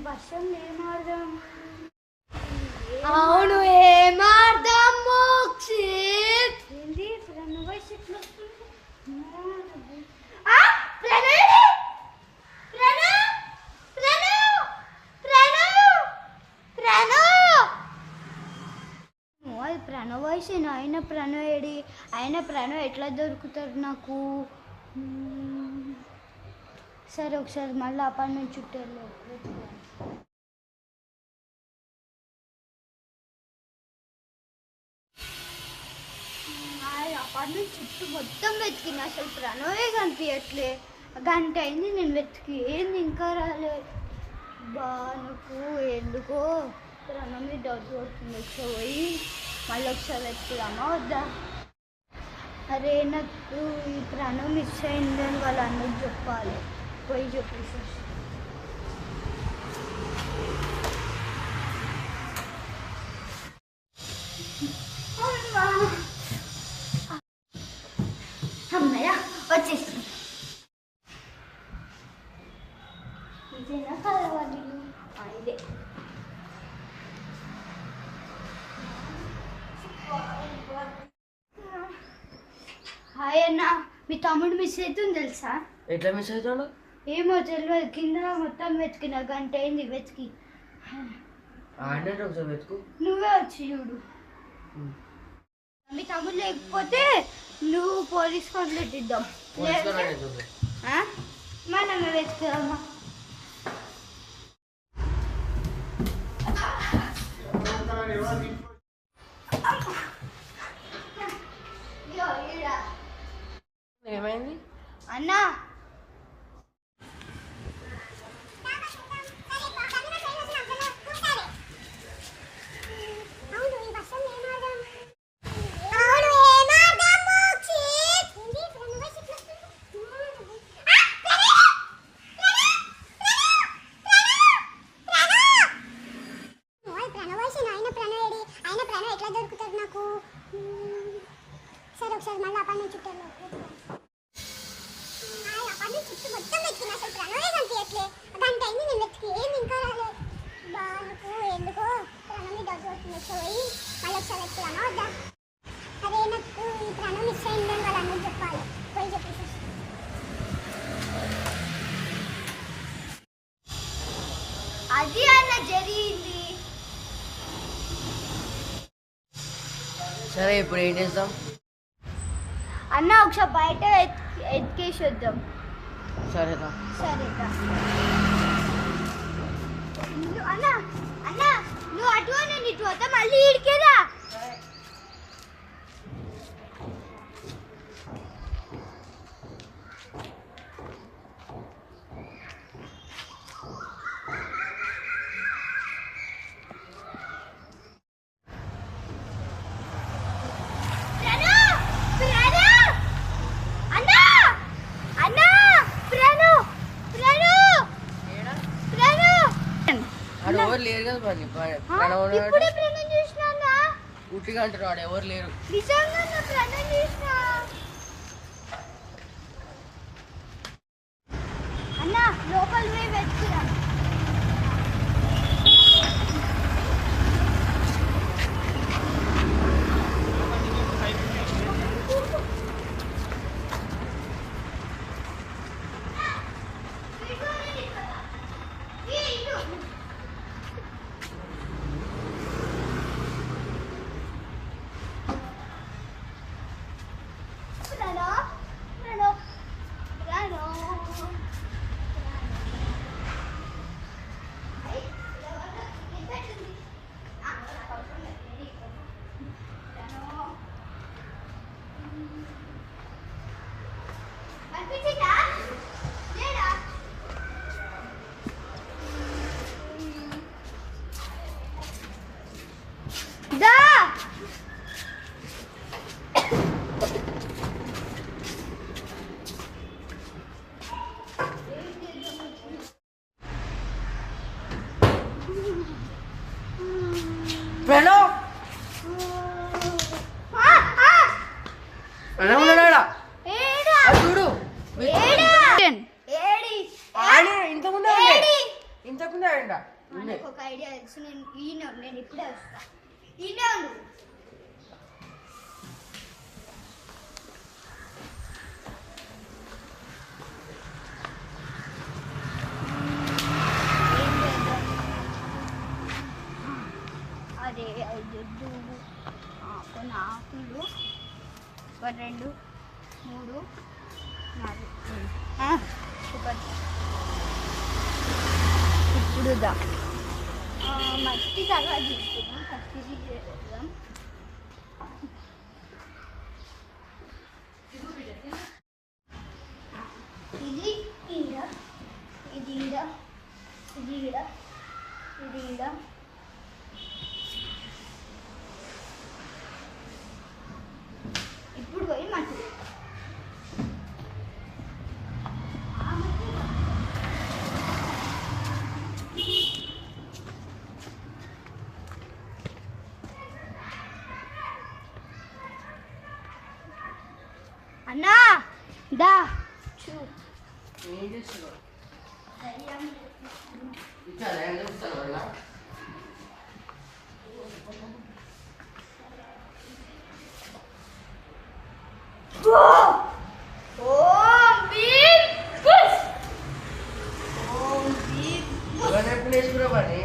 వర్షం ఏమాడదాం? అవును ఏమాడదాం మోక్షిత్. ఏంటి ప్రణవ్ ఎట్లా వస్తుంది? ప్రణవ్ వాయిస్ ఆయన ప్రణవ్ ఎట్లా దొరుకుతారు నాకు? సరే ఒకసారి మళ్ళీ అపార్ట్మెంట్ చుట్టూ అపార్ట్మెంట్ చుట్టూ మొత్తం వెతికిన, అసలు ప్రణవే కనిపించట్లే. గంట అయింది నేను వెతికి, ఏంది ఇంకా రాలేదు. నాకు ఎందుకో ప్రణవ్ మీద డౌట్ పడుతుంది. ఒకసారి పోయి మళ్ళీ ఒకసారి వెతుకుదామా వద్దా? అరే నాకు ఈ ప్రణవ్ మిస్ అయిందని వాళ్ళు అందరికి చెప్పాలి. పోయి చెప్పేసి అమ్మయ్య వచ్చేసి ఇదేనా కలవాలి? ఇదే. హాయ్ అన్న, మీ తమ్ముడు మిస్ అవుతుంది తెలుసా? ఎట్లా మిస్ అవుతాడు? ఏమో తెలియదు. కింద మొత్తం వెతికిన, గంట అయింది వెతికి. వెతుకు, నువ్వే వచ్చి చూడు. మీ తమ్ముడు లేకపోతే నువ్వు పోలీస్ కంప్లైంట్ ఇద్దాం. మనమే వెతుకుదామా? ఏమైంది అన్నా? సరే ఒకసారి మళ్ళీ అపార్ట్మెంట్ చుట్టూ అపార్ట్మెంట్ చుట్టూ మొత్తం వెతికిన, అసలు ప్రణవే కనిపించట్లే. గంట అయింది నేను వెతికి, ఏంది ఇంకా రాలేదు. నాకు ఎందుకో ప్రణవ్ మీద డౌట్ పడుతుంది. పోయి మళ్ళీ ఒకసారి వెతుకుదామా వద్దా? అదే నాకు ఈ ప్రణవ్ మిస్ అయిందని వాళ్ళు అందరికి చెప్పాలి. పోయి చెప్పేసి అది అన్న జరిగింది. సరే ఇప్పుడు ఏం చేద్దాం అన్న? ఒకసారి బయట ఎత్తికేసి వద్దాం. సరేనా? సరేగా అన్న. అన్న నువ్వు అటు నేను ఇటు వద్దా, మళ్ళీ ఇడికేదా? ఎవరు లేరు కదా పని. ఉట్టిగా అంటారు, వాడు ఎవరు లేరు. అన్న లోపల పోయి వెతుకుదాం. ప్రణవ్ ప్రణవ్ ఉన్నాడా? చూడు ఇంతకుముందే చెప్తుంది అంట నాకు ఒక ఐడియా తెలుసు. నేను ఇప్పుడే వస్తా. ఈయనే ఉండు. అదే 5 కొన్ని ఆకులు, 2 3 4 ఇప్పుడు మట్టి తర్వాత తీసుకున్నాం. ఫస్ట్ ఇది చేద్దాం. ఇది ఈడ, ఇది ఈడ, ఇది ఈడ, ఇది ఈడ. ఇప్పుడు పోయి మట్టి అన్నా దా చూ ఏం చేస్తున్నావు ఇచ్చారా ఏం చెప్తాను వల్ల ఎప్పుడు వేసుకురా పని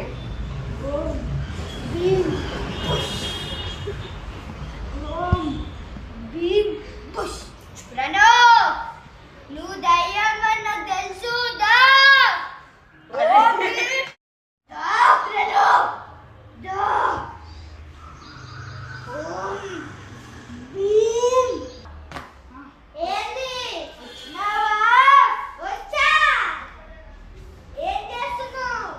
నువ్వు దయ్యంగా నాకు తెలుసు. దా ఏంది వచ్చినావా? వచ్చా. ఏం చేస్తున్నావు?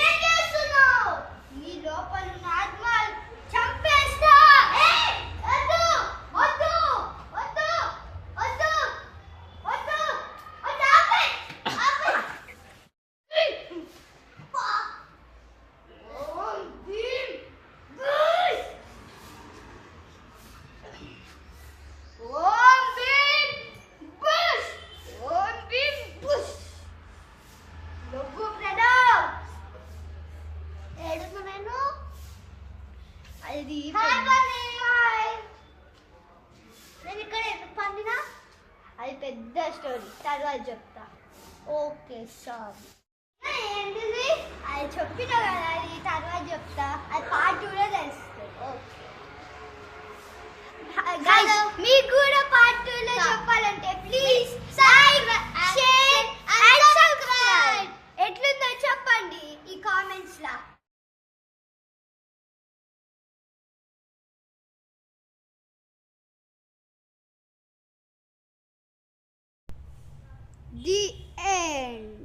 ఏం చేస్తున్నావు? నీ లోపల ఉన్న ఆత్మలు చంపేస్తా. వద్దు వద్దు వద్దు వద్దు వద్దు వద్దు ఆపే ఆపే. ఓం భీం బుష్. ఓం భీం బుష్. ఓం భీం బుష్. లొగ్గు ప్రణవ్. ఏడుకు నేను అది నేను ఇక్కడ ఎందుకు పండినా? అది పెద్ద స్టోరీ, తర్వాత చెప్తా. Okay sorry. ఏంటిది? అది చెప్పినా కదా, అది తర్వాత చెప్తా. అది పార్ట్ 2లో తెలుస్తుంది. ఓకే మీకు కూడా పార్ట్ 2లో చెప్పాలంటే ప్లీజ్ షేర్ అండ్ సబ్స్క్రైబ్. ఎట్లుందో చెప్పండి ఈ కామెంట్స్ లా. The end.